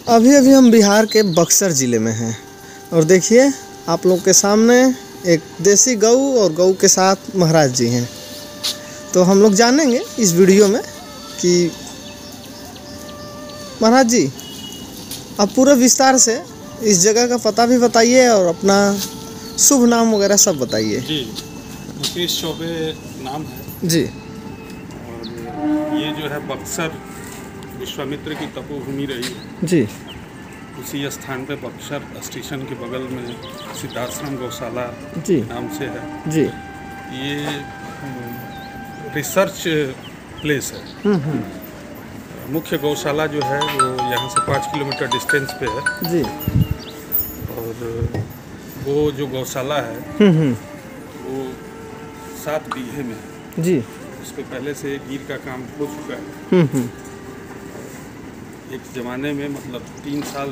अभी अभी हम बिहार के बक्सर ज़िले में हैं और देखिए आप लोग के सामने एक देसी गऊ और गऊ के साथ महाराज जी हैं। तो हम लोग जानेंगे इस वीडियो में कि महाराज जी आप पूरे विस्तार से इस जगह का पता भी बताइए और अपना शुभ नाम वगैरह सब बताइए। जी, मुकेश चौबे नाम है जी। और ये जो है बक्सर विश्वामित्र की तपोभूमि रही है जी। उसी स्थान पे बक्सर स्टेशन के बगल में सिद्धाश्रम गौशाला जी नाम से है। जी। ये रिसर्च प्लेस है। मुख्य गौशाला जो है वो यहाँ से 5 किलोमीटर डिस्टेंस पे है। जी। और वो जो गौशाला है वो 7 बीघे में है। जी। उस पर पहले से गिर का काम हो चुका है। एक ज़माने में मतलब 3 साल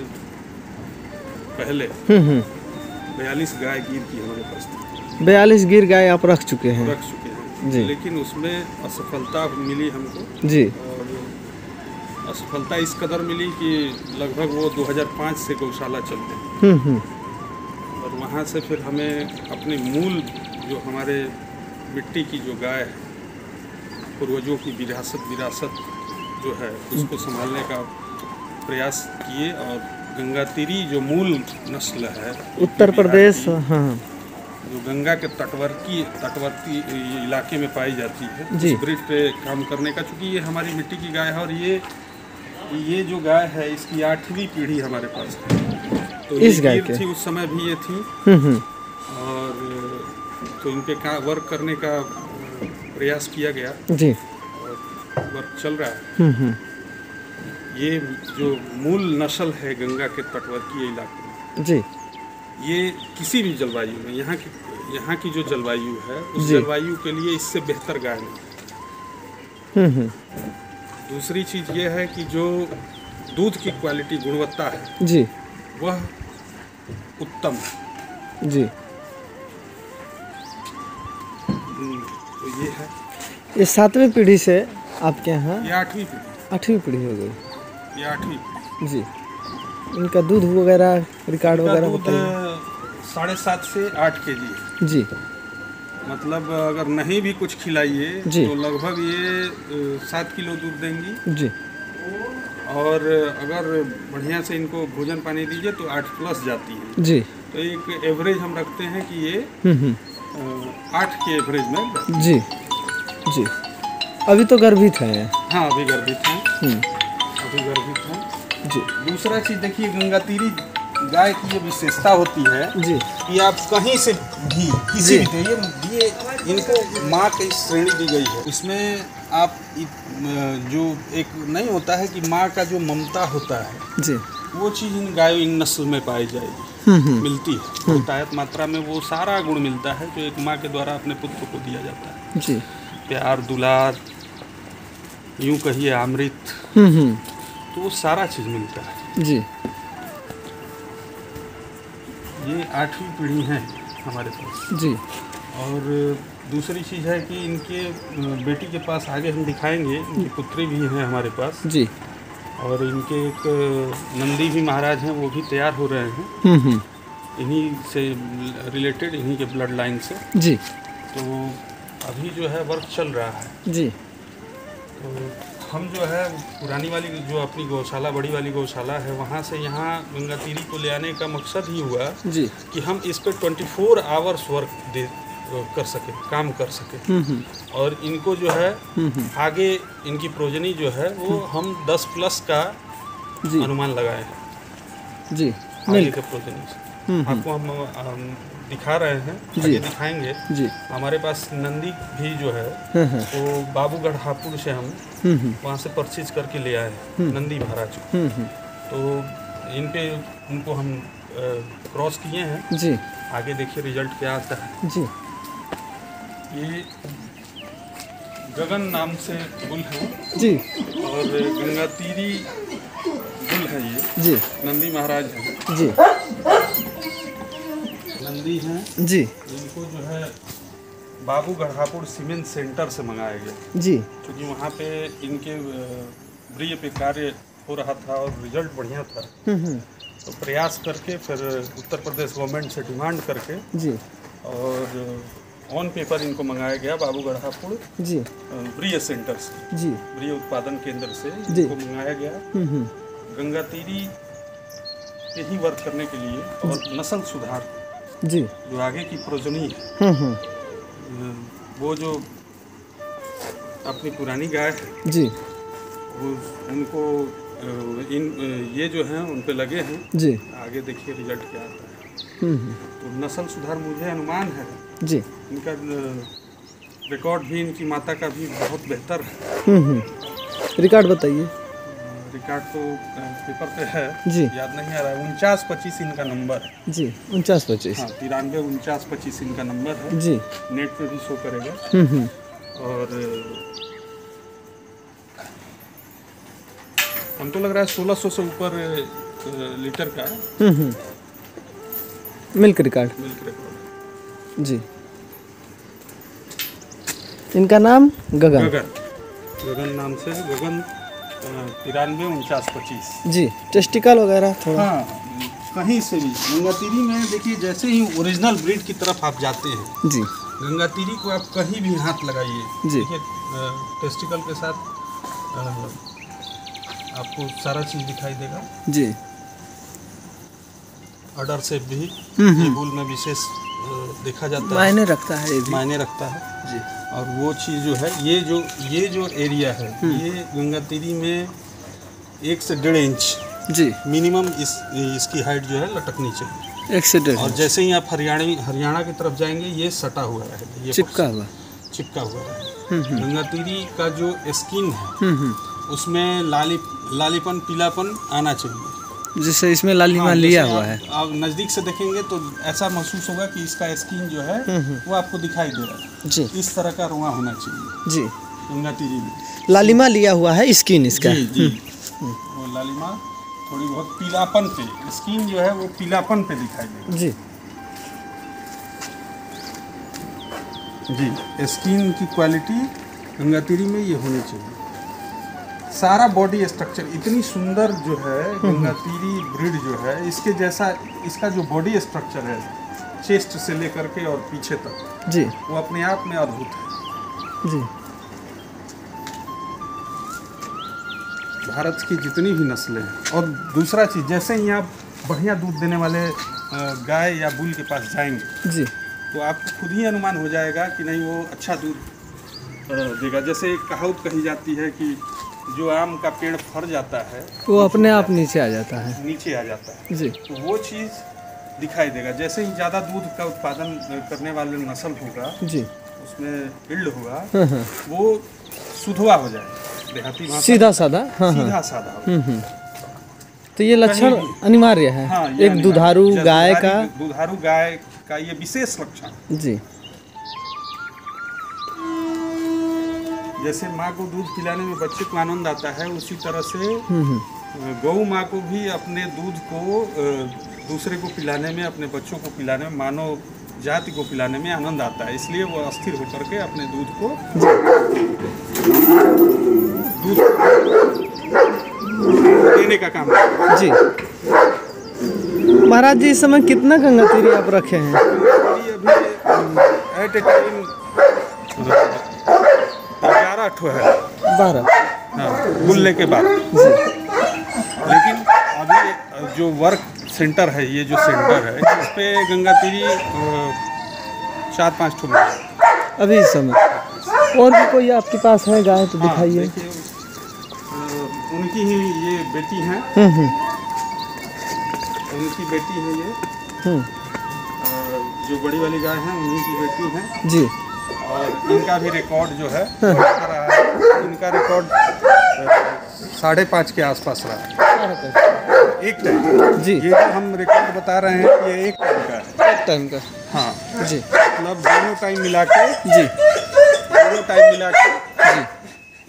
पहले 42 गाय गिर की हमारे पास थी। 42 गिर गाय आप रख चुके हैं? रख चुके हैं जी। लेकिन उसमें असफलता मिली हमको। जी। और असफलता इस कदर मिली कि लगभग वो 2005 से गौशाला चलते हैं। और वहाँ से फिर हमें अपने मूल जो हमारे मिट्टी की जो गाय है पूर्वजों की विरासत जो है उसको संभालने का प्रयास किए। और गंगातीरी जो मूल नस्ल है उत्तर प्रदेश, हाँ, जो गंगा के तटवर्ती इलाके में पाई जाती है जी। उस ब्रीड पे काम करने का, चूँकि ये हमारी मिट्टी की गाय है और ये जो गाय है इसकी 8वीं पीढ़ी हमारे पास है। तो इस गाय थी उस समय भी ये थी। और तो इन पे वर्क करने का प्रयास किया गया जी। और वर्क चल रहा है। ये जो मूल नस्ल है गंगा के तटवर्ती इलाके में जी, ये किसी भी जलवायु में यहाँ की जो जलवायु है उस जलवायु के लिए इससे बेहतर गाय नहीं। दूसरी चीज़ ये है कि जो दूध की क्वालिटी गुणवत्ता है जी वह उत्तम है। जी। तो ये है, ये 7वीं पीढ़ी से आपके यहाँ? ये 8वीं पीढ़ी हो गई। ये 8वीं जी। इनका दूध वगैरह रिकॉर्ड वगैरह बताइए। 7.5 से 8 kg जी। मतलब अगर नहीं भी कुछ खिलाइए तो लगभग ये 7 किलो दूध देंगी जी। और अगर बढ़िया से इनको भोजन पानी दीजिए तो 8+ जाती है जी। तो एक एवरेज हम रखते हैं कि ये 8 के एवरेज में जी जी। अभी तो गर्भित है? हाँ अभी गर्भित हैं। अभी गर्भित हैं जी। दूसरा चीज़ देखिए गंगातीरी गाय की ये विशेषता होती है जी कि आप कहीं से भी किसी भी ये इनको माँ की श्रेणी दी गई है। इसमें आप जो एक नहीं होता है कि माँ का जो ममता होता है जी वो चीज़ इन गायों इन नस्ल में पाई जाएगी। मिलती है बहुतायत मात्रा में वो सारा गुण मिलता है जो एक माँ के द्वारा अपने पुत्र को दिया जाता है। जी। प्यार दुलार यूँ कहिए अमृत, तो वो सारा चीज़ मिलता है जी। ये 8वीं पीढ़ी है हमारे पास जी। और दूसरी चीज़ है कि इनके बेटी के पास आगे हम दिखाएंगे, इनकी पुत्री भी है हमारे पास जी। और इनके एक नंदी भी महाराज हैं वो भी तैयार हो रहे हैं इन्हीं से रिलेटेड, इन्हीं के ब्लड लाइन से जी। तो अभी जो है वर्क चल रहा है जी। तो हम जो है पुरानी वाली जो अपनी गौशाला बड़ी वाली गौशाला है वहाँ से यहाँ गंगातीरी को ले आने का मकसद ही हुआ जी कि हम इस पर 24 आवर्स वर्क कर सके, काम कर सके। और इनको जो है आगे इनकी प्रोजनी जो है वो हम 10+ का अनुमान लगाए हैं जी आगे के प्रोजनी से। आपको हम दिखा रहे हैं, आगे दिखाएंगे जी। हमारे पास नंदी भी जो है तो बाबूगढ़ हापुड़ से हम वहाँ से परचेज करके ले आए हैं नंदी महाराज को। तो इन पे उनको हम क्रॉस किए हैं जी। आगे देखिए रिजल्ट क्या आता है जी। ये गगन नाम से बुल है जी और गंगातीरी बुल है ये जी। नंदी महाराज हैं जी। नंदी हैं जी। इनको जो है बाबू गढ़ापुर सीमेंट सेंटर से मंगाया गया जी। क्योंकि वहाँ पे इनके ब्रिय पे कार्य हो रहा था और रिजल्ट बढ़िया था। तो प्रयास करके फिर उत्तर प्रदेश गवर्नमेंट से डिमांड करके जी। और ऑन पेपर इनको मंगाया गया बाबू गढ़ापुर जी। ब्रिय सेंटर से, जी। ब्रिय उत्पादन केंद्र से जी। इनको मंगाया गया गंगा तीरी पे ही वर्क करने के लिए और नस्ल सुधार जी। जो आगे की प्रोजनी है वो जो अपनी पुरानी गाय है जी। वो उनको ये जो हैं उन पे लगे हैं जी। आगे देखिए रिजल्ट क्या आता है। तो नस्ल सुधार मुझे अनुमान है जी। इनका रिकॉर्ड भी इनकी माता का भी बहुत बेहतर है। रिकॉर्ड बताइए। रिकॉर्ड तो पेपर पे है जी। याद नहीं आ रहा है। 49-25 इनका नंबर है जी। 49-25। हाँ 93-49-25 इनका नंबर है जी। नेट पे भी शो करेगा। और हमको लग रहा है 1600 से ऊपर लीटर का मिल्क रिकॉर्ड। मिल्क रिकॉर्ड जी। इनका नाम गगन। गगन नाम से गगन 93-49-25। जी। टेस्टिकल वगैरह थोड़ा हाँ कहीं से भी गंगातीरी में देखिए जैसे ही ओरिजिनल ब्रीड की तरफ आप जाते हैं जी। गंगातीरी को आप कहीं भी हाथ लगाइए जी। देखिए टेस्टिकल के साथ आपको सारा चीज़ दिखाई देगा। जी। ऑर्डर से भी ये बुल में विशेष देखा जाता है, मायने रखता है, मायने रखता है जी। और वो चीज़ जो है ये जो एरिया है ये गंगातीरी में 1 से 1.5 इंच जी मिनिमम इसकी हाइट जो है लटकनी चाहिए। 1 से 1.5 और जैसे ही आप हरियाणा की तरफ जाएंगे ये सटा हुआ है, ये चिपका हुआ है। गंगातीरी का जो स्किन है उसमें लालीपन पीलापन आना चाहिए, जिससे इसमें लालिमा लिया हुआ है। आप नज़दीक से देखेंगे तो ऐसा महसूस होगा कि इसका स्किन जो है वो आपको दिखाई दे रहा है जी। इस तरह का रोआ होना चाहिए जी। गंगातीरी में लालिमा लिया हुआ है स्किन इसका। जी जी। वो लालिमा थोड़ी बहुत पीलापन पे, स्किन जो है वो पीलापन पे दिखाई देगा जी। जी। स्किन की क्वालिटी गंगातीरी में ये होनी चाहिए। सारा बॉडी स्ट्रक्चर इतनी सुंदर जो है गंगातीरी ब्रीड जो है इसके जैसा इसका जो बॉडी स्ट्रक्चर है चेस्ट से लेकर के और पीछे तक जी वो अपने आप में अद्भुत है। जी। भारत की जितनी भी नस्लें हैं और दूसरा चीज़ जैसे ही आप बढ़िया दूध देने वाले गाय या बुल के पास जाएंगे जी तो आपको खुद ही अनुमान हो जाएगा कि नहीं वो अच्छा दूध देगा। जैसे एक कहावत कही जाती है कि जो आम का पेड़ फर जाता है वो अपने आप नीचे आ जाता है। नीचे आ जाता है जी। तो वो चीज़ दिखाई देगा। जैसे ही ज़्यादा दूध का उत्पादन करने वाले नस्ल होगा जी उसमें इल्ड होगा वो सुधवा हो जाएगा, देहाती भाषा सीधा साधा। सीधा साधा होगा। तो ये लक्षण अनिवार्य है। हाँ, एक दुधारू गाय का ये विशेष लक्षण। जी। जैसे माँ को दूध पिलाने में बच्चे को आनंद आता है उसी तरह से गौ माँ को भी अपने दूध को दूसरे को पिलाने में, अपने बच्चों को पिलाने में, मानव जाति को पिलाने में आनंद आता है। इसलिए वो अस्थिर होकर के अपने दूध को देने का काम करता है। जी। महाराज जी इस समय कितना गंगातीरी आप रखे हैं? अभी एट ए टाइम 11 ठो है। 12। हाँ गुल्ले के बाद। लेकिन अभी जो वर्क सेंटर है, ये जो सेंटर है इस पे गंगातीरी 4-5 ठो अभी इस समय। और भी कोई आपके पास है गाय तो दिखाइए। उनकी ही ये बेटी हैं। उनकी बेटी है ये। जो बड़ी वाली गाय है उन्हीं की बेटी है जी। और इनका भी रिकॉर्ड जो है रहा है। इनका रिकॉर्ड 5.5 के आसपास रहा है एक टाइम जी। ये जो हम रिकॉर्ड बता रहे हैं ये एक टाइम का है। एक टाइम का। हाँ जी। मतलब दोनों टाइम मिला के जी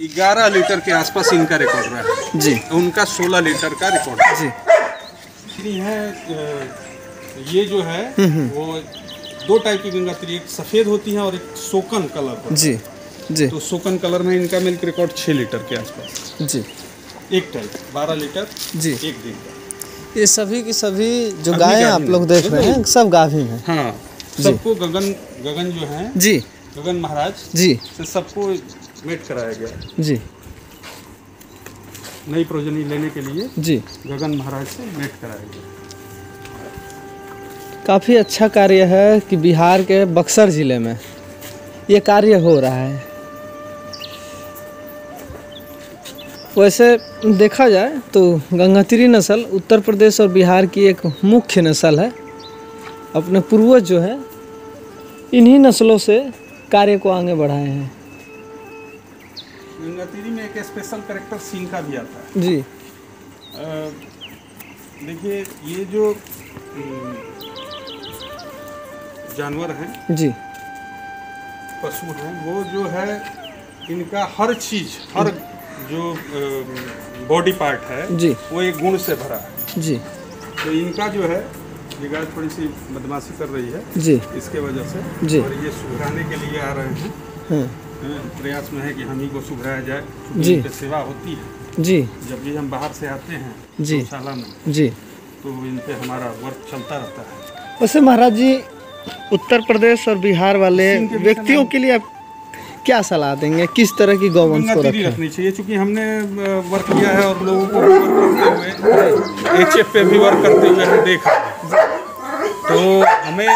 11 लीटर के आसपास इनका रिकॉर्ड रहा है जी। उनका 16 लीटर का रिकॉर्ड जी है। ये जो है वो दो टाइप की गंगातीरी, एक सफ़ेद होती हैं और एक सोकन कलर होता है। जी जी तो सोकन कलर में इनका मिल्क रिकॉर्ड 6 लीटर के आसपास, जी एक टाइप 12 लीटर जी। एक दिन का। ये सभी की सभी जो अभी गायें आप गाभिन लोग है। देख रहे हैं सब गाभिन हैं। हाँ, सबको गगन जो है, जी गगन महाराज जी से सबको मेट कराया गया है। जी नई प्रोजनी लेने के लिए जी। गगन महाराज से मेट कराया गया। काफ़ी अच्छा कार्य है कि बिहार के बक्सर ज़िले में ये कार्य हो रहा है। वैसे देखा जाए तो गंगातीरी नस्ल उत्तर प्रदेश और बिहार की एक मुख्य नस्ल है। अपने पूर्वज जो है इन्हीं नस्लों से कार्य को आगे बढ़ाए हैं। गंगातीरी में एक स्पेशल कैरेक्टर सींग का भी आता है। जी देखिए, ये जो जानवर हैं, जी पशु हैं, वो जो है इनका हर चीज़, हर जो बॉडी पार्ट है जी वो एक गुण से भरा है। जी तो इनका जो है, ये गाय थोड़ी सी बदमाशी कर रही है जी इसके वजह से, जी। और ये सुधराने के लिए आ रहे हैं। हाँ प्रयास में है कि हम ही को सुधराया जाए, जी। इनकी सेवा होती है। जी जब भी हम बाहर से आते हैं जी। गौशाला में, जी। तो इन पे हमारा वर्क चलता रहता है। वैसे महाराज जी, उत्तर प्रदेश और बिहार वाले सिंह के व्यक्तियों के लिए आप क्या सलाह देंगे, किस तरह की गौवंश को गंगातीरी रखें? रखनी चाहिए, क्योंकि हमने वर्क किया है और लोगों को भी वर्क करते हुए, HF पे भी वर्क करते हुए हम देख रहे हैं। तो हमें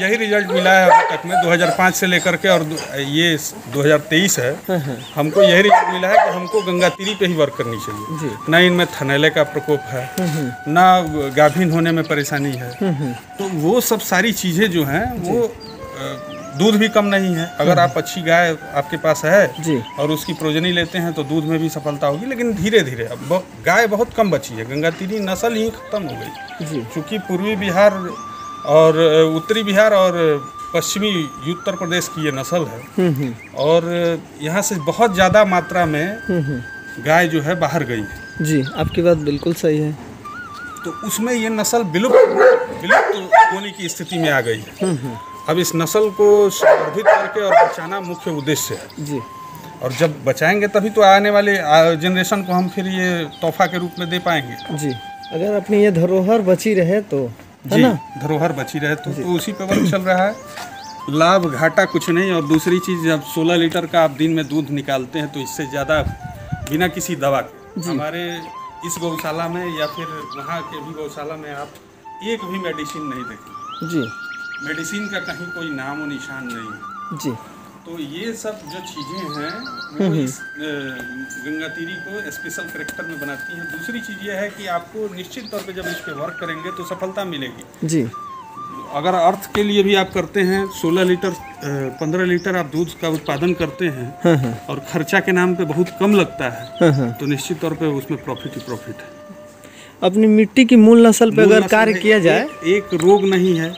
यही रिजल्ट मिला है अभी तक में, 2005 से लेकर के, और ये 2023 है। हमको यही रिजल्ट मिला है कि हमको गंगातीरी पे ही वर्क करनी चाहिए। ना इनमें थनैले का प्रकोप है, ना गाभिन होने में परेशानी है। तो वो सब सारी चीज़ें जो हैं वो दूध भी कम नहीं है। अगर आप अच्छी गाय आपके पास है जी। और उसकी प्रोजनी लेते हैं तो दूध में भी सफलता होगी, लेकिन धीरे धीरे अब गाय बहुत कम बची है। गंगातीरी नस्ल ही खत्म हो गई जी क्योंकि पूर्वी बिहार और उत्तरी बिहार और पश्चिमी उत्तर प्रदेश की ये नस्ल है, और यहाँ से बहुत ज़्यादा मात्रा में गाय जो है बाहर गई है। जी, आपकी बात बिल्कुल सही है। तो उसमें ये नस्ल विलुप्त होने की स्थिति में आ गई है। अब इस नस्ल को संवर्धित करके और बचाना मुख्य उद्देश्य है जी। और जब बचाएंगे तभी तो आने वाले जनरेशन को हम फिर ये तोहफा के रूप में दे पाएंगे। जी, अगर अपनी ये धरोहर बची रहे तो, है जी, ना? धरोहर बची रहे तो उसी पे वर्क चल रहा है। लाभ घाटा कुछ नहीं। और दूसरी चीज़, जब 16 लीटर का आप दिन में दूध निकालते हैं तो इससे ज़्यादा बिना किसी दवा के हमारे इस गौशाला में या फिर वहाँ के भी गौशाला में आप एक भी मेडिसिन नहीं देखेंगे। जी मेडिसिन का कहीं कोई नाम और निशान नहीं है। जी। तो ये सब जो चीज़ें हैं वो इस गंगातीरी को स्पेशल कैरेक्टर में बनाती हैं। दूसरी चीज़ ये है कि आपको निश्चित तौर पे जब इस पे वर्क करेंगे तो सफलता मिलेगी। जी। अगर अर्थ के लिए भी आप करते हैं, 16 लीटर 15 लीटर आप दूध का उत्पादन करते हैं और खर्चा के नाम पे बहुत कम लगता है, तो निश्चित तौर पे उसमें प्रॉफिट ही प्रॉफिट है। अपनी मिट्टी की मूल नस्ल पे अगर कार्य किया जाए, एक रोग नहीं है,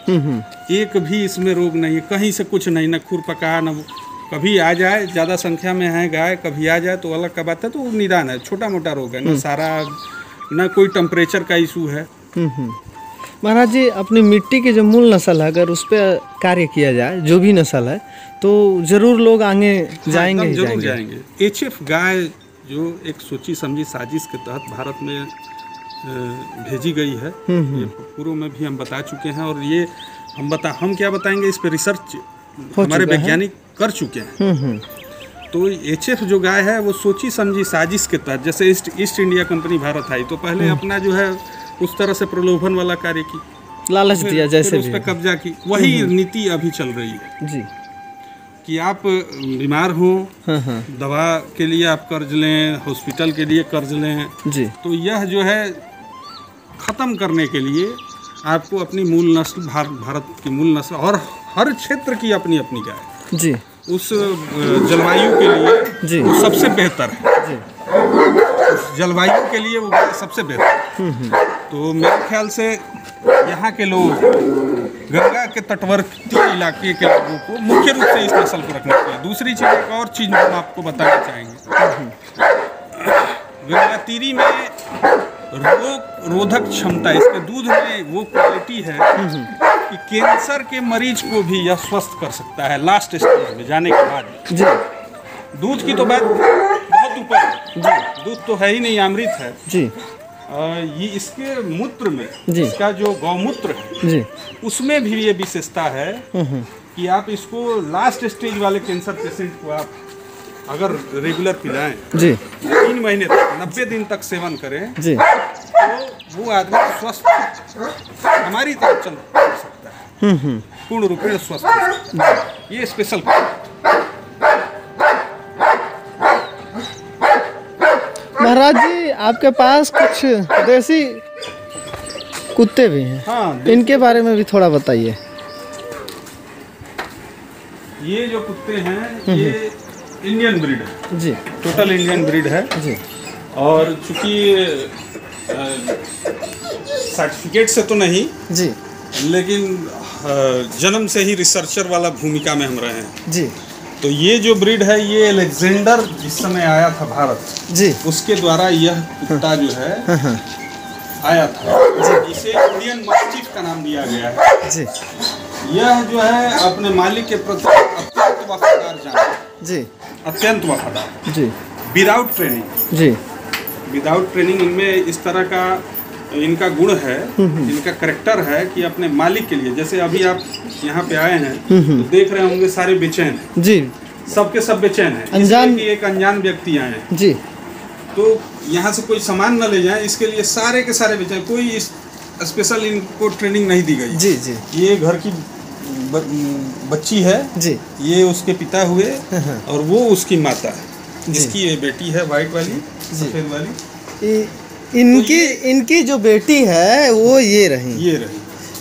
एक भी इसमें रोग नहीं है, कहीं से कुछ नहीं, न खुरपका, न कभी आ जाए, ज़्यादा संख्या में है गाय, कभी आ जाए तो अलग का बात है, तो निदान है, छोटा मोटा रोग है, न सारा, न कोई टेम्परेचर का इशू है। महाराज जी, अपनी मिट्टी की जो मूल नस्ल है अगर उस पर कार्य किया जाए, जो भी नस्ल है, तो ज़रूर लोग आगे जाएंगे ही जरूर जाएंगे। HF गाय जो एक सोची समझी साजिश के तहत भारत में भेजी गई है, ये पूर्व में भी हम बता चुके हैं, और ये हम क्या बताएंगे, इस पे रिसर्च हमारे वैज्ञानिक कर चुके हैं। तो HF जो गाय है वो सोची समझी साजिश के तहत, जैसे ईस्ट इंडिया कंपनी भारत आई तो पहले अपना जो है उस तरह से प्रलोभन वाला कार्य की, लालच दिया, जैसे उस पर कब्जा की। वही नीति अभी चल रही है जी, कि आप बीमार हो, दवा के लिए आप कर्ज लें, हॉस्पिटल के लिए कर्ज लें जी। तो यह जो है ख़त्म करने के लिए आपको अपनी मूल नस्ल, भारत की मूल नस्ल, और हर क्षेत्र की अपनी अपनी गाय जी, उस जलवायु के लिए जी, वो सबसे बेहतर है जी। उस जलवायु के लिए वो गाय सबसे बेहतर है। तो मेरे ख्याल से यहाँ के लोग, गंगा के तटवर्ती इलाके के लोगों को मुख्य रूप से इस नस्ल को रखना चाहिए। दूसरी चीज़, एक और चीज़ हम आपको बताना चाहेंगे, गंगातीरी में रोग रोधक क्षमता, इसके दूध में वो क्वालिटी है कि कैंसर के मरीज को भी यह स्वस्थ कर सकता है लास्ट स्टेज में जाने के बाद। जी दूध की तो बात बहुत ऊपर है जी, दूध तो है ही नहीं, अमृत है जी। ये इसके मूत्र में, जी। इसका जो गौमूत्र है जी, उसमें भी ये विशेषता है कि आप इसको लास्ट स्टेज वाले कैंसर पेशेंट को आप अगर रेगुलर पिलाएं जी 3 महीने तक 90 दिन तक सेवन करें जी, तो वो आदमी स्वस्थ हमारी तरह चल सकता है, पूर्ण रूप में स्वस्थ हो सकता है। ये स्पेशल महाराज जी आपके पास कुछ देसी कुत्ते भी हैं। हाँ, इनके बारे में भी थोड़ा बताइए। ये जो कुत्ते हैं ये इंडियन ब्रीड है जी, टोटल इंडियन ब्रीड है जी और चूंकि सर्टिफिकेट से तो नहीं जी लेकिन जन्म से ही रिसर्चर वाला भूमिका में हम रहे हैं। जी तो ये जो ब्रीड है ये अलेक्जेंडर जिस समय आया था भारत जी, उसके द्वारा यह कुत्ता जो है आया था, इसे इंडियन मस्टिफ का नाम दिया गया है जी यह जो है अपने मालिक के प्रति अत्यंत वफादार जानवर, जी अत्यंत वफादार, जी विदाउट ट्रेनिंग। जी विदाउट ट्रेनिंग इनमें इस तरह का इनका गुण है, इनका करेक्टर है कि अपने मालिक के लिए, जैसे अभी आप यहाँ पे आए हैं तो देख रहे होंगे सारे बेचैन हैं जी, सबके सब बेचैन हैं, अनजान कि एक अनजान व्यक्ति आए हैं जी, तो यहाँ से कोई सामान न ले जाए इसके लिए सारे के सारे बेचैन, कोई स्पेशल इनको ट्रेनिंग नहीं दी गई। जी जी ये घर की बच्ची है जी, ये उसके पिता हुए और वो उसकी माता है, जिसकी ये बेटी है वाइट वाली सफेद वाली। इनकी जो बेटी है वो ये रही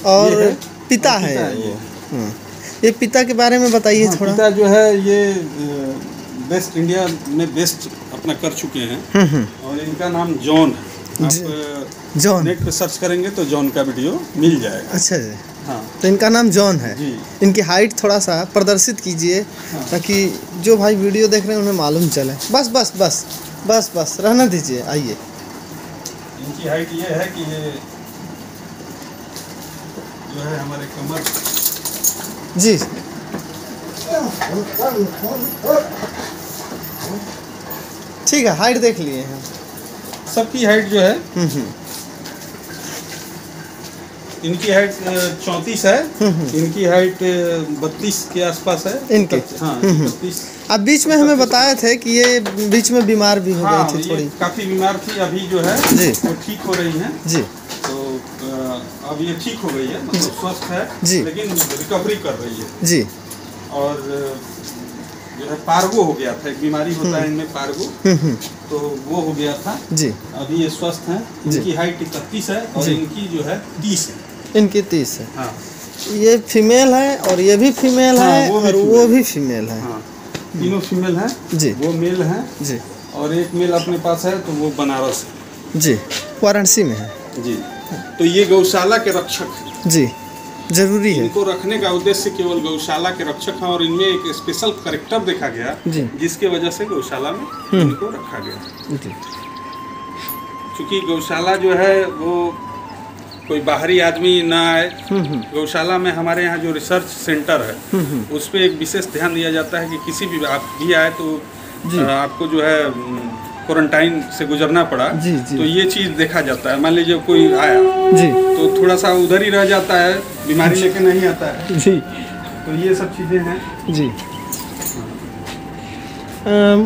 और ये पिता है वो। ये पिता के बारे में बताइए थोड़ा। पिता जो है ये बेस्ट इंडिया में बेस्ट अपना कर चुके हैं और इनका नाम जॉन है। आप जॉन नेट पे सर्च करेंगे तो जॉन का वीडियो मिल जाएगा। अच्छा जी, हाँ तो इनका नाम जॉन है जी। इनकी हाइट थोड़ा सा प्रदर्शित कीजिए ताकि जो भाई वीडियो देख रहे हैं उन्हें मालूम चले। बस बस बस बस बस रहने दीजिए, आइए। इनकी हाइट ये है कि ये जो है हमारे कमर जी ठीक है, हाइट देख लिए हैं सबकी हाइट जो है इनकी हाइट 34 है, इनकी हाइट 32 के आसपास है इनके। हाँ 32। आप बीच में हमें बताए थे कि ये बीच में बीमार भी हो हाँ, गई थी थोड़ी। काफी बीमार थी, अभी जो है जी वो ठीक हो रही हैं। जी तो अब ये ठीक हो गई है, मतलब स्वस्थ है जी, लेकिन रिकवरी कर रही है। जी और जो है पार्गो हो गया था, एक बीमारी होता है इनमें पार्गो, तो वो हो गया था जी। अभी ये स्वस्थ हैं, इनकी हाइट 31 है और इनकी जो है 30 है। इनकी 30 है। हाँ ये फीमेल है और ये भी फीमेल है और वो भी फीमेल है। हाँ तीनों फीमेल हैं जी, वो मेल हैं जी और एक मेल अपने पास है तो वो बनारस है जी, वाराणसी में है जी। तो ये गौशाला के रक्षक हैं जी, जरूरी है। इनको रखने का उद्देश्य केवल गौशाला के रक्षक हैं और इनमें एक स्पेशल कैरेक्टर देखा गया जी, जिसके वजह से गौशाला में इनको रखा गया जी। चूँकि गौशाला जो है वो कोई बाहरी आदमी ना आए, गौशाला में हमारे यहाँ जो रिसर्च सेंटर है उस पर एक विशेष ध्यान दिया जाता है कि किसी भी आप भी आए तो आपको जो है क्वारंटाइन से गुजरना पड़ा जी, जी। तो ये चीज़ देखा जाता है। मान लीजिए कोई आया जी तो थोड़ा सा उधर ही रह जाता है, बीमारी लेके नहीं आता है जी, तो ये सब चीज़ें हैं जी।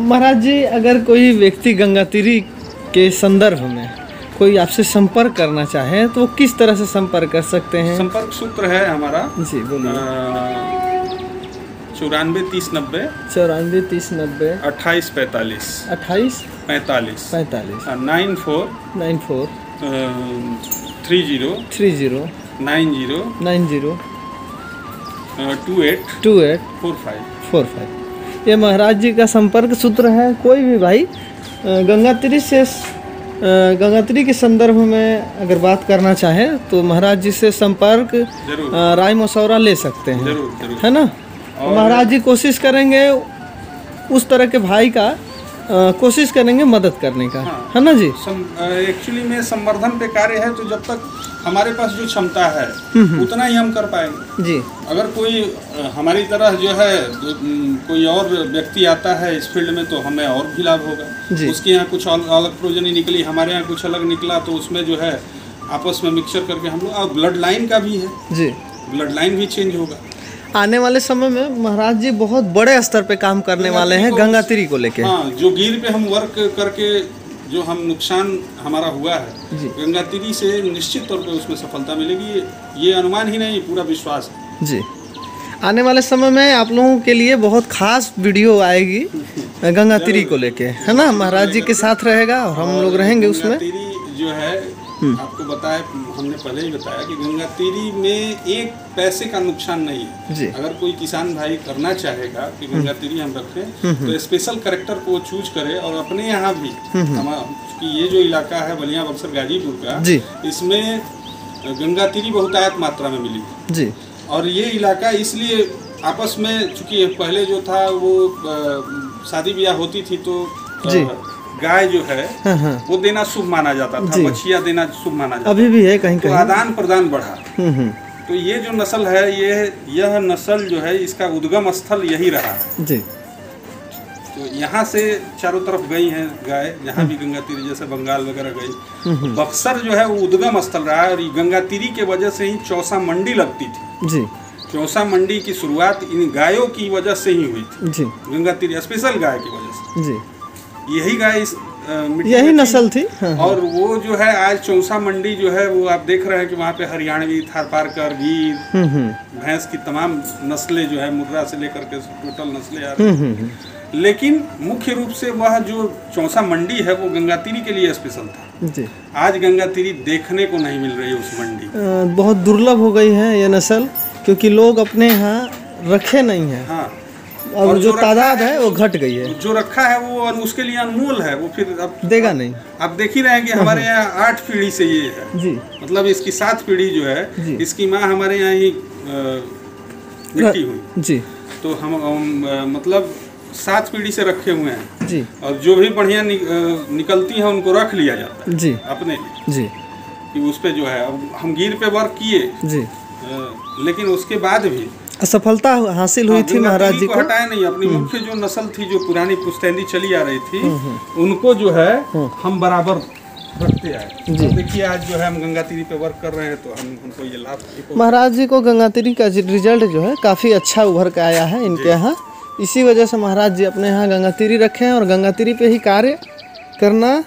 महाराज जी, अगर कोई व्यक्ति गंगातीरी के संदर्भ में कोई आपसे संपर्क करना चाहे तो वो किस तरह से संपर्क कर सकते हैं? संपर्क सूत्र है हमारा जी, बोलिए। 94 30 90 94 30 90 28 45 28 45 45 94 94 30 30 90 90 28 28 45। ये महाराज जी का संपर्क सूत्र है। कोई भी भाई गंगातीरी के संदर्भ में अगर बात करना चाहे तो महाराज जी से संपर्क राय मशवरा ले सकते हैं। जरूर, है ना। महाराज जी कोशिश करेंगे उस तरह के भाई का कोशिश करेंगे मदद करने का। हाँ। है ना जी? एक्चुअली में संवर्धन पे कार्य है, तो जब तक हमारे पास जो क्षमता है उतना ही हम कर पाएंगे जी। अगर कोई हमारी तरह जो है कोई और व्यक्ति आता है इस फील्ड में, तो हमें और भी लाभ होगा। उसके यहाँ कुछ अलग प्रोजनी निकली, हमारे यहाँ कुछ अलग निकला, तो उसमें जो है आपस में मिक्सचर करके हम लोग, और ब्लड लाइन का भी है जी, ब्लड लाइन भी चेंज होगा। आने वाले समय में महाराज जी बहुत बड़े स्तर पे काम करने वाले हैं गंगातिरी को लेके। हाँ, जो गिर पे हम वर्क करके जो हम नुकसान हमारा हुआ है, गंगातिरी से निश्चित तौर पे उसमें सफलता मिलेगी, ये अनुमान ही नहीं, पूरा विश्वास है जी। आने वाले समय में आप लोगों के लिए बहुत खास वीडियो आएगी गंगातिरी को लेके, है ना? महाराज जी के साथ रहेगा और हम लोग रहेंगे उसमें। जो है आपको बताया, हमने पहले ही बताया कि गंगातिरी में एक पैसे का नुकसान नहीं है जी। अगर कोई किसान भाई करना चाहेगा कि गंगातिरी हम रखें, तो स्पेशल कैरेक्टर को चूज करे, और अपने यहाँ भी कि ये जो इलाका है बलिया बक्सर गाजीपुर का जी, इसमें गंगातिरी बहुतायत मात्रा में मिली जी। और ये इलाका इसलिए आपस में, चूंकि पहले जो था वो शादी ब्याह होती थी तो गाय जो है वो देना शुभ माना जाता था, बछिया देना शुभ माना जाता, अभी भी है कहीं कहीं, तो आदान प्रदान बढ़ा। तो ये जो नस्ल है, यह नस्ल जो है, इसका उद्गम स्थल यही रहा जी। तो यहाँ से चारों तरफ गई हैं गाय, जहाँ भी गंगातिरी, जैसे बंगाल वगैरह गई। बक्सर जो है वो उद्गम स्थल रहा है, और गंगातिरी के वजह से ही चौसा मंडी लगती थी जी। चौसा मंडी की शुरुआत इन गायों की वजह से ही हुई थी जी। गंगातिरी स्पेशल गाय की वजह से जी। यही गाय यही नस्ल थी। हाँ। और वो जो है आज चौसा मंडी जो है, वो आप देख रहे हैं कि वहाँ पे हरियाणवी, थारपारकर, गीर, भैंस की तमाम नस्लें जो है, मुर्रा से लेकर के टोटल नस्लें आ रही हैं। लेकिन मुख्य रूप से वह जो चौसा मंडी है वो गंगातिरी के लिए स्पेशल था जी। आज गंगातिरी देखने को नहीं मिल रही है उस मंडी, बहुत दुर्लभ हो गई है ये नस्ल, क्योंकि लोग अपने यहाँ रखे नहीं है। हाँ। और जो तादाद है वो घट गई है, जो रखा है वो उसके लिए अनमोल है, वो फिर अब देगा नहीं। आप देख ही रहे हैं कि हमारे यहाँ 8 पीढ़ी से ये है जी। मतलब इसकी 7 पीढ़ी जो है, इसकी माँ हमारे यहाँ ही मिट्टी हुई जी। तो हम मतलब 7 पीढ़ी से रखे हुए हैं जी। और जो भी बढ़िया निकलती है उनको रख लिया जाता है जी अपने जी, कि उस पे जो है, अब हम गिर पे वर्क किए जी, लेकिन उसके बाद भी असफलता हासिल हुई थी महाराज जी को। हटाया नहीं, अपनी मुख्य जो नस्ल थी, जो पुरानी पुश्तैनी चली आ रही थी, उनको जो है हम बराबर रखते आए। तो देखिए आज जो है हम गंगातिरी पे वर्क कर रहे हैं, तो हमको ये लाभ। महाराज जी को गंगातिरी का रिजल्ट जो है काफ़ी अच्छा उभर के आया है इनके यहाँ, इसी वजह से महाराज जी अपने यहाँ गंगातिरी रखे हैं और गंगातिरी पे ही कार्य करना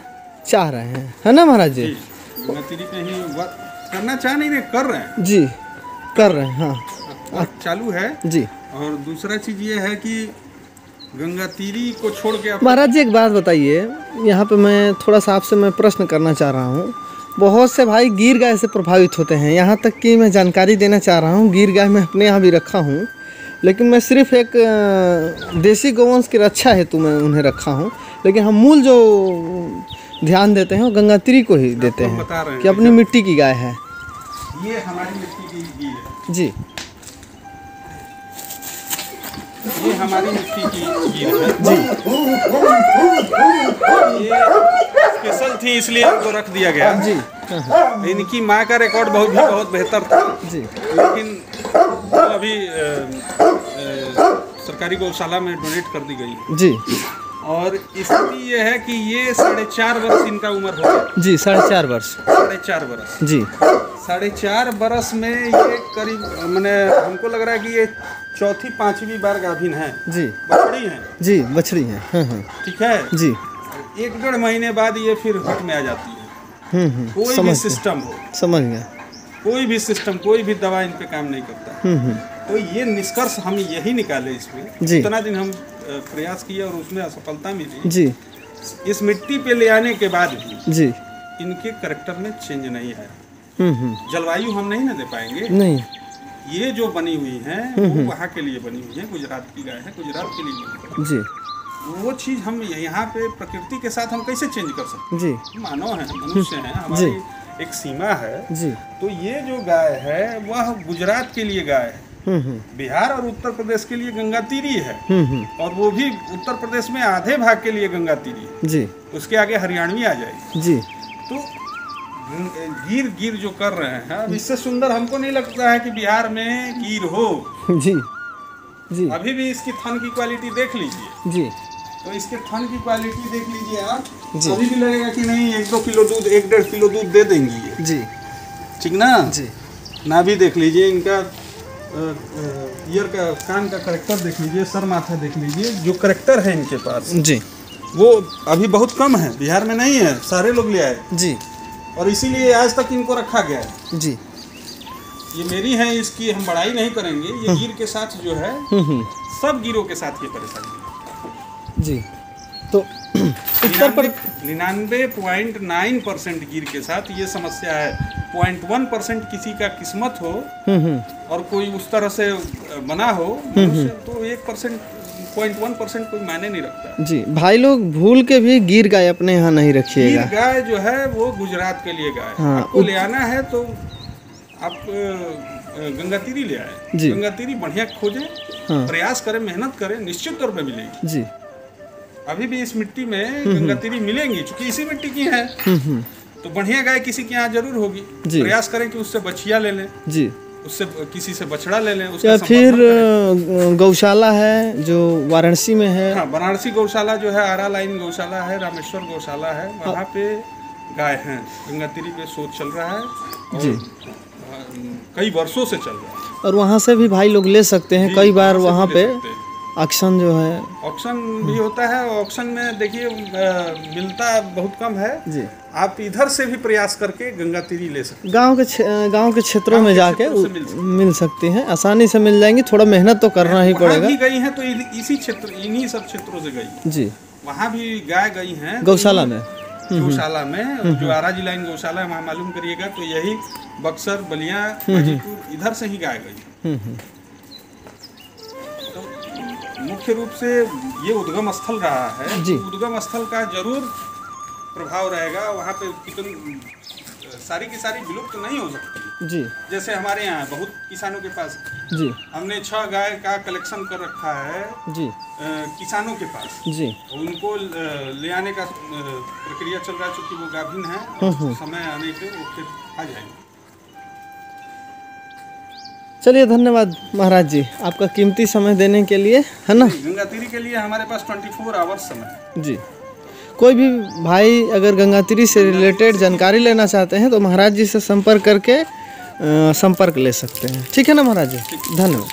चाह रहे हैं, है ना महाराज जी? गंगातिरी पे ही वर्क करना चाह नहीं रहे, कर रहे हैं जी, कर रहे हैं। हाँ, चालू है जी। और दूसरा चीज ये है कि गंगातिरी को छोड़ के महाराज जी एक बात बताइए, यहाँ पे मैं थोड़ा सा आपसे मैं प्रश्न करना चाह रहा हूँ। बहुत से भाई गिर गाय से प्रभावित होते हैं, यहाँ तक कि मैं जानकारी देना चाह रहा हूँ, गिर गाय मैं अपने यहाँ भी रखा हूँ, लेकिन मैं सिर्फ एक देसी गौवंश की रक्षा हेतु मैं उन्हें रखा हूँ, लेकिन हम मूल जो ध्यान देते हैं वो गंगातिरी को ही देते हैं कि अपनी मिट्टी की गाय है। ये हमारी मिट्टी की गिर है जी, ये हमारी मिट्टी की गिर है जी। ये स्पेशल थी इसलिए हमको रख दिया गया जी। इनकी माँ का रिकॉर्ड बहुत बेहतर था जी, लेकिन वो अभी सरकारी गौशाला में डोनेट कर दी गई जी। और स्थिति ये है कि ये 4.5 वर्ष इनका उम्र हो गया जी। 4.5 वर्ष 4.5 वर्ष जी। 4.5 वर्ष में ये करीब, मैंने हमको लग रहा है कि ये 4वीं-5वीं बार गाभिन है जी। बछड़ी है जी, बछड़ी है। हाँ। ठीक है जी। 1-1.5 महीने बाद ये फिर हट में आ जाती है। कोई भी सिस्टम हो, समझ गया, कोई भी सिस्टम, कोई भी दवा इन पे काम नहीं करता। तो ये निष्कर्ष हम यही निकाले इसमें, इतना दिन हम प्रयास किए और उसमें असफलता मिली जी। इस मिट्टी पे ले आने के बाद भी जी इनके कैरेक्टर में चेंज नहीं है। जलवायु हम नहीं ना दे पाएंगे, नहीं। ये जो बनी हुई है वो वहाँ के लिए बनी हुई है, गुजरात की गाय है, गुजरात के लिए जी। वो चीज हम यहाँ पे प्रकृति के साथ हम कैसे चेंज कर सकते जी? मानव है, मनुष्य है, हमारी एक सीमा है जी। तो ये जो गाय है वह गुजरात के लिए गाय है बिहार और उत्तर प्रदेश के लिए गंगा तीरी है, और वो भी उत्तर प्रदेश में आधे भाग के लिए गंगा तीरी है जी। उसके आगे हरियाणवी आ जाएगी जी। तो गिर जो कर रहे हैं, अब इससे सुंदर हमको नहीं लगता है कि बिहार में गिर हो। जी। जी। अभी भी इसकी थन की क्वालिटी देख लीजिए जी। तो इसके थन की क्वालिटी देख लीजिए आप, जी। अभी भी लगेगा कि नहीं 1-2 किलो दूध 1-1.5 किलो दूध दे देंगी ये। जी। ठीक ना जी। ना भी देख लीजिए, इनका ईयर का कान का करेक्टर देख लीजिए, सर माथा देख लीजिए, जो करेक्टर है इनके पास जी। वो अभी बहुत कम है, बिहार में नहीं है, सारे लोग ले आए जी। और इसीलिए आज तक इनको रखा गया है। जी। ये मेरी है, इसकी हम बड़ाई नहीं करेंगे। ये गिर के साथ जो है सब गिरों के साथ ये परेशानी है। जी। तो उत्तर पर 99.9% गिर के साथ ये समस्या है। 0.1% किसी का किस्मत हो और कोई उस तरह से बना हो तो 1% 0.1% कोई मायने नहीं रखता। जी। भाई लोग भूल के भी गिर गाय अपने यहाँ नहीं रखिएगा। गिर गाय जो है वो गुजरात के लिए गाय। हाँ, आपको ले आना है तो आप गंगातीरी ले आए। जी। गंगातीरी बढ़िया खोजें, हाँ। प्रयास करें, मेहनत करें, निश्चित तौर पे मिलेगी। जी। अभी भी इस मिट्टी में गंगातीरी मिलेंगी, क्योंकि इसी मिट्टी की है। तो बढ़िया गाय किसी के यहाँ जरूर होगी। जी। प्रयास करें कि उससे बछिया ले लें, जी। उससे किसी से बछड़ा ले लें, उसका या फिर संवर्धन करें। गौशाला है जो वाराणसी में है। हाँ, वाराणसी गौशाला जो है, आरा लाइन गौशाला है, रामेश्वर गौशाला है, वहाँ पे गाय हैं। गंगातीरी पे शोध चल रहा है और जी। कई वर्षों से चल रहा है। और वहाँ से भी भाई लोग ले सकते हैं। कई बार वहाँ पे ऑक्शन जो है, ऑक्शन भी होता है। ऑक्शन में देखिए मिलता बहुत कम है। जी। आप इधर से भी प्रयास करके गंगातीरी ले सकते हैं। गांव के क्षेत्रों में जाके मिल सकती हैं, आसानी से मिल जाएंगी। थोड़ा मेहनत तो करना ही पड़ेगा। भी गई हैं तो इसी क्षेत्र, इन्हीं सब क्षेत्रों से गई। जी। वहाँ भी गाय गई हैं गौशाला में। गौशाला में जो आरा जिला गौशाला है, वहाँ मालूम करिएगा तो यही बक्सर, बलिया, गाजीपुर इधर से ही गाय गई। तो मुख्य रूप से ये उद्गम स्थल रहा है। जी। उद्गम स्थल का जरूर प्रभाव रहेगा। वहाँ पे कितनी सारी की सारी विलुप्त तो नहीं हो सकती। जी। जैसे हमारे यहाँ बहुत किसानों के पास जी। हमने 6 गाय का कलेक्शन कर रखा है। जी। किसानों के पास। जी। उनको ले आने का प्रक्रिया चल रहा है, चूँकि वो गाभिन है और समय आने पे वो फिर आ जाएंगे। चलिए, धन्यवाद महाराज जी आपका कीमती समय देने के लिए, है ना। गंगातीरी के लिए हमारे पास 24 आवर्स समय। जी। कोई भी भाई अगर गंगातीरी से रिलेटेड जानकारी लेना चाहते हैं तो महाराज जी से संपर्क करके संपर्क ले सकते हैं। ठीक है ना महाराज जी, धन्यवाद।